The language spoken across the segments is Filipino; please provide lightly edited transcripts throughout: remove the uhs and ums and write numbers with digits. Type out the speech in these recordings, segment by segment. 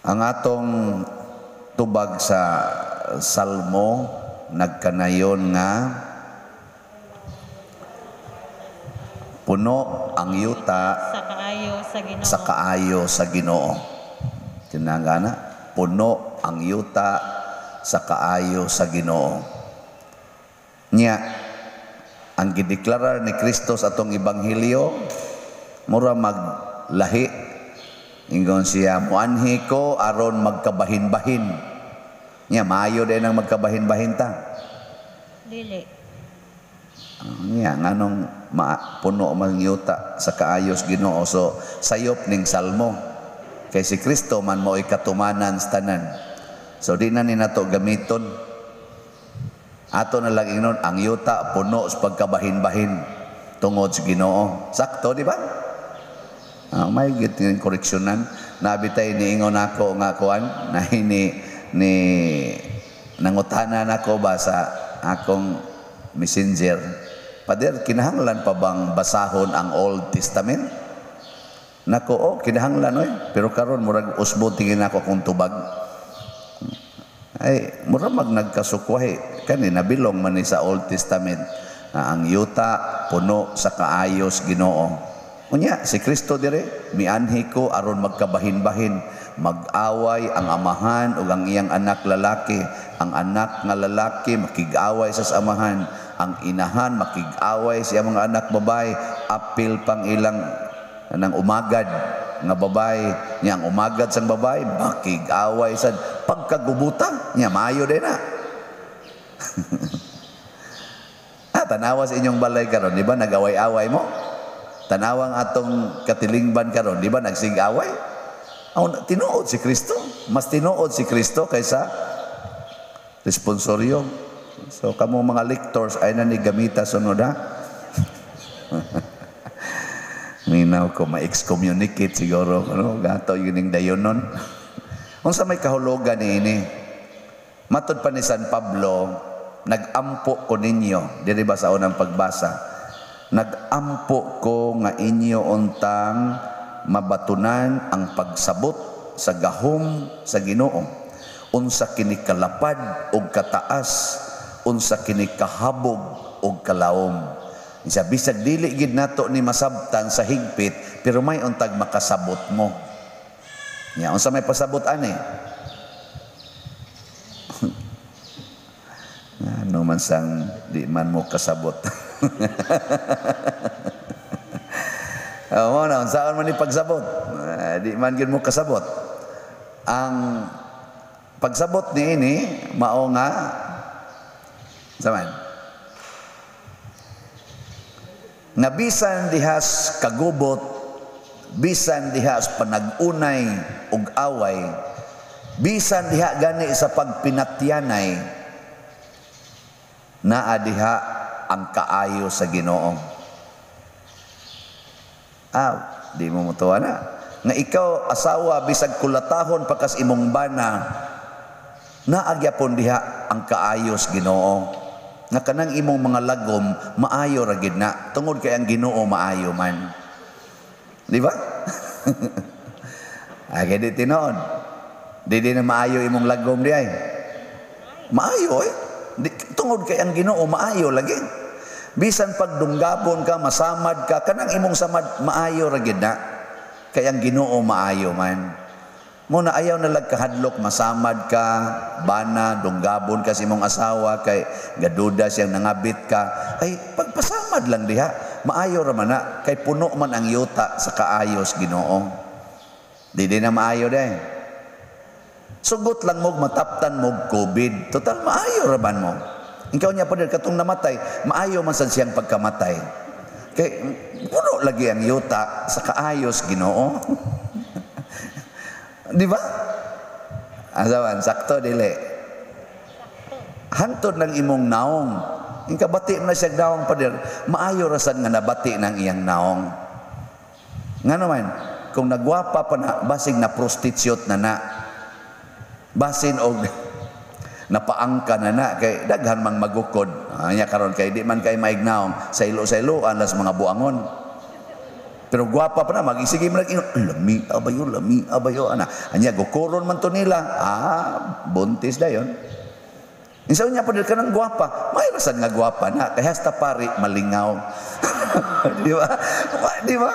Ang atong tubag sa Salmo nagkanayon nga puno ang yuta sa kaayo sa Ginoo. Tinangana, puno ang yuta sa kaayo sa Ginoo. Nya ang gideklarar ni Kristo sa atong ebanghelyo mura maglahi. Ingon siya, muanhi ko aron magkabahin-bahin. Nya maayo din ang magkabahin-bahin ta. Dili. Nya nganong puno man yuta sa kaayos Ginoo. So sayop ning salmo. Kay si Kristo man mo'y katumanan sa tanan. So di na ni nato gamiton. Ato na lang ingnon ang yuta puno sa pagkabahin-bahin tungod sa Ginoo. Sakto di ba? May giting koreksyonan. Nabitay ni ingon ako nga kuan na ni nangutanan ako ba sa akong messenger. Pader, kinahanglan pa bang basahon ang Old Testament? Nako, kinahanglan oy. Pero karon murag usbod tingin ako kung tubag. Ay, murag nagkasukwahi. Kani nabilong man ni sa Old Testament na ang yuta puno sa kaayos Ginoo. Unya, si Kristo dire, mianhi ko aron magkabahin-bahin, mag-away ang amahan ug ang iyang anak lalaki, ang anak nga lalaki makig-away sa amahan, ang inahan makig-away sa mga anak babae, apil pang ilang nang umagad nga babae, nya ang umagad sang babae makig-away sa pagkagubutan, nya maayo din na. Tanawa sa inyong balay karon, di ba nag-away-away mo? Tanawang atong katilingban karon, di ba nagsig-away? Tinuod si Kristo. Mas tinuod si Kristo kaysa responsoryo. So kamo mga lectors ay na ni gamita sunod ha. Minaw ko ma-excommunicate siguro ano gato yun dayonon. Unsa may kahulugan niini? Matod pa ni San Pablo, nag-ampo ko ninyo diri ba sa unang pagbasa. Nag-ampo ko nga inyo untang mabatunan ang pagsabot sa gahom sa Ginoo. Unsa kini kalapad ug kataas, unsa kini kahabog ug kalaom. Isa bisag dili gid nato ni masabtan sa higpit, pero may untag makasabot mo. Nya unsa may pasabot ani? Ano man sang di man mo kasabot. Mo na saan man ni pagsabot, di man gid mo kasabot. Ang pagsabot ni ini mao nga zaman nabisan dihas kagubot, bisan dihas panag-unay ug away, bisan diha gani sa pagpinatyanay, naa diha ang kaayo sa Ginoo. Di mo mutuwa na. Nga ikaw, asawa, bisag kulatahon pakas imong bana, naagyapon diha ang kaayos Ginoo. Nga kanang imong mga lagom, maayo ragid na. Tungod kay ang Ginoo maayo man. Di ba? Kaya di tinoon. Di na maayo imong lagom di ay. Maayo eh. Tungod kay ang Ginoo maayo lagi. Bisan pagdunggabon ka, masamad ka, kanang imong samad maayo ra gid na. Kay ang Ginoo maayo man. Muna ayaw na kahadlok, masamad ka, bana, dunggabon ka sa imong asawa kay gaduda siyang nangabit ka. Ay pagpasamad lang diha, maayo ra man na kay puno man ang yuta sa kaayos Ginoo. Di na maayo day. Sugot lang mo mataptan mo COVID. Total maayo ra man mo. Ikaw niya pa rin, katong namatay, maayo man sa siyang pagkamatay. Kay, puno lagi ang yuta sa kaayos Ginoo. Di ba? Asawan, sakto, dili. Hantod ng imong naong. Yung kabati mo na siya naong pa rin, maayo rasan nga nabati ng iyang naong. Nga naman, kung nagwapa pa na, basig na prostitute na. Basin og napaangka na kay daghan mang magukod anya karon kay di man kay maignaong sa ilo-iloan las mga buangon Pero gwapa pa na, magisige mo lang, lami abayo, ana. Anya, gukuron man to nila. Buntis da yun. Insa niya pa ka ng gwapa, may rasan nga gwapa na, kaya hasta pari, malingaw. Di ba? Di ba?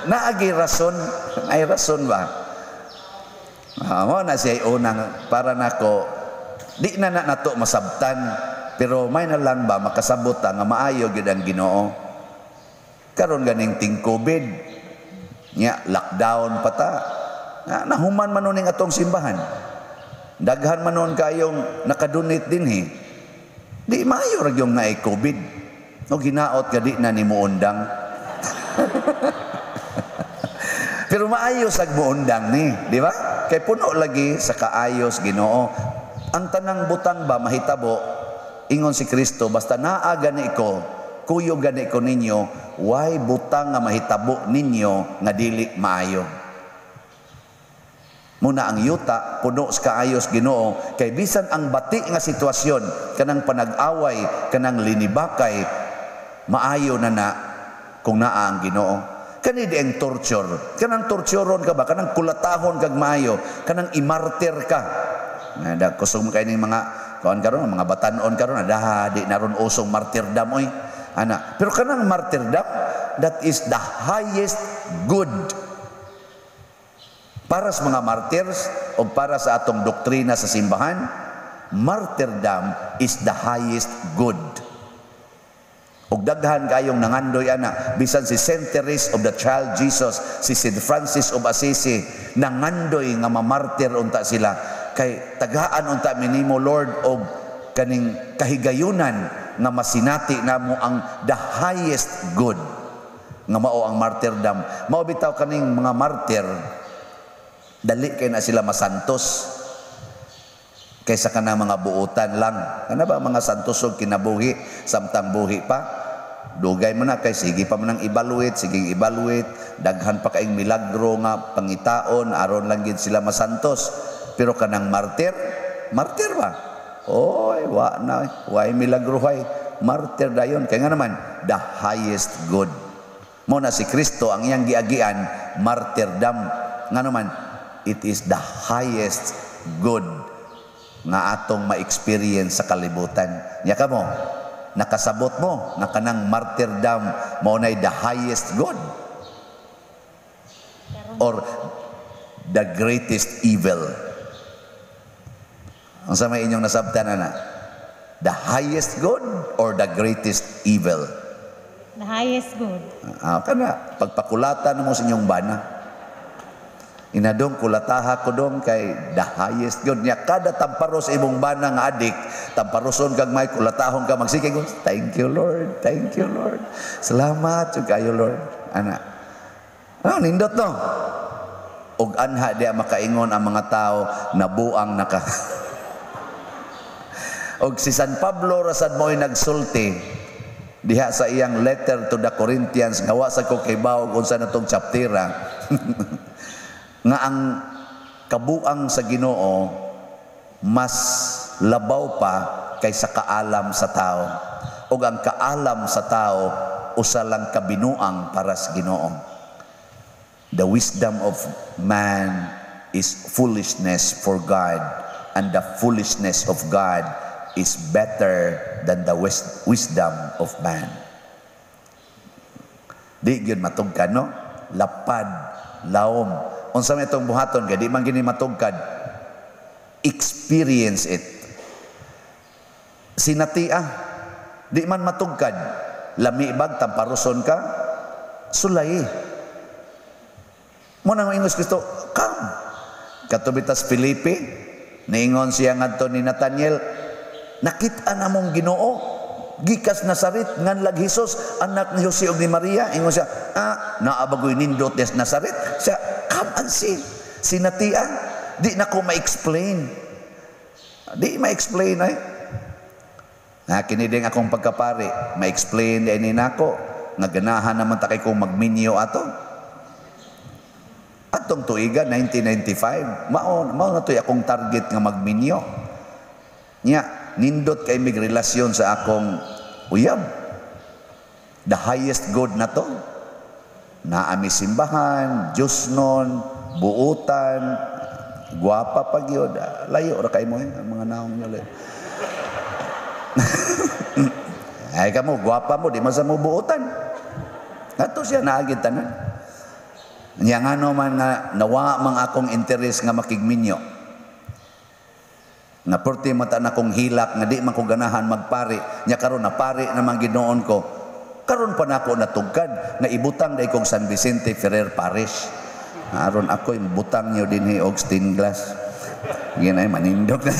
Naagi rason. Ay rason ba? Mo na siya unang, para nako, di na nato masabtan, pero may na lang ba, makasabot nga maayo gid ang Ginoo. Karon ganing ting COVID, nya lockdown pata, nahuman man nun atong simbahan. Daghan man nun kayong nakadonate din Di maayo ra yung naay COVID. No ginaot ka di na ni muundang. Pero maayos ag muundang ni, di ba? Kay puno lagi sa kaayos Ginoo. Ang tanang butang ba mahitabo ingon si Kristo basta naa gani ko, kuyo gani ko ninyo, why butang nga mahitabo ninyo nga dili maayo. Muna ang yuta puno sa kaayos Ginoo, kay bisan ang bati nga sitwasyon kanang panag-away, kanang linibakay, maayo na kung naa ang Ginoo. Kani di ang torture, kanang torturon ka ba, kanang kulatahon kag maayo, kanang imartir ka. Nada kusog kay ning mga kawan karon, mga batanon karon, di naron usong martyrdom oy. Ana, pero kanang martyrdom, that is the highest good. Para sa mga martyrs o para sa atong doktrina sa simbahan, martyrdom is the highest good. Og daghan kayong nangandoy ana, bisan si Saint Therese of the Child Jesus, si St. Francis of Assisi, nangandoy nga mamartir unta sila. Kay tagaan unta minimo Lord og kaning kahigayunan nga masinati namo ang the highest good nga mao ang martyrdom. Mao bitaw kaning mga martyr, dali kay na sila masantos kaysa kanang mga buutan lang. Kana ba mga santos og kinabuhi samtang buhi pa? Dugay mo na kay sige pa man ang evaluate, sige evaluate, daghan pa kaing milagro nga pangitaon aron lang gid sila masantos. Pero kanang martyr ba? Oy, way milagro hay. Martyr dayon kay nga naman the highest good. Mo na si Kristo ang iyang giagian, martyrdom. Nga naman it is the highest good nga atong ma-experience sa kalibutan. Nya kamo, nakasabot mo na kanang martyrdom mo na the highest good or the greatest evil. Ang sa may inyong nasabtan na, the highest good or the greatest evil? The highest good. Kana, pagpakulatan mo sa inyong bana. Inadong kulataha ko dong kay the highest good niya. Kada tamparos imong bana nga adik, tamparoson kag may kulatahon ka, magsikig ko, thank you Lord, thank you Lord. Salamat yung kayo Lord. Ana. Nindot no. Og anha di makaingon ang mga tao na buang naka. Og si San Pablo rasad mo'y nagsulti diha sa iyang letter to the Corinthians, gawa sa ko kay bawog unsa natong chaptera nga ang kabuang sa Ginoo mas labaw pa kaysa kaalam sa tao, og ang kaalam sa tao usa lang kabinuang para sa Ginoo. The wisdom of man is foolishness for God, and the foolishness of God is better than the wisdom of man. Di gyud matugkad no? Lapad, laom. Unsa may itong buhaton kay di man gini matugkad. Experience it. Sinatia, di man matugkad. Lami bag tamparuson ka, sulay. Mo nang ingos Kristo, come. Katubitas Filipi, niingon siya ngadto ni Nathaniel, nakita na mong Ginoo gikas Nazaret ngan lag Hesus anak ni Jose ug ni Maria. Ingon siya, naabagoy nindot des Nazaret. Siya, come and see. Sinatia, di na ko ma-explain. Di ma-explain ay. Kini ding akong pagkapari, ma-explain di ni nako nga ganahan naman ta kay kong magminyo ato. Atong tuiga 1995, mao na toy akong target nga magminyo. Nya nindot kay mig relasyon sa akong uyab. The highest good na to. naami simbahan, Diyos nun, buutan, guwapa pag yun. Layo ra kay mo ang mga naong nyo. Ay kamo, guwapa mo, di masa mo buutan. Ato siya naagid tanan. Nya nga no man nga nawa mang akong interes nga makigminyo. Na porti mata na kong hilak nga di man ko ganahan magpari. Nya karon na pari naman Ginoon ko. Karon pa nako natugkad nga ibutang day kong San Vicente Ferrer Parish. Aron ako ibutang niyo dinhi og stained glass. Ginay manindog na.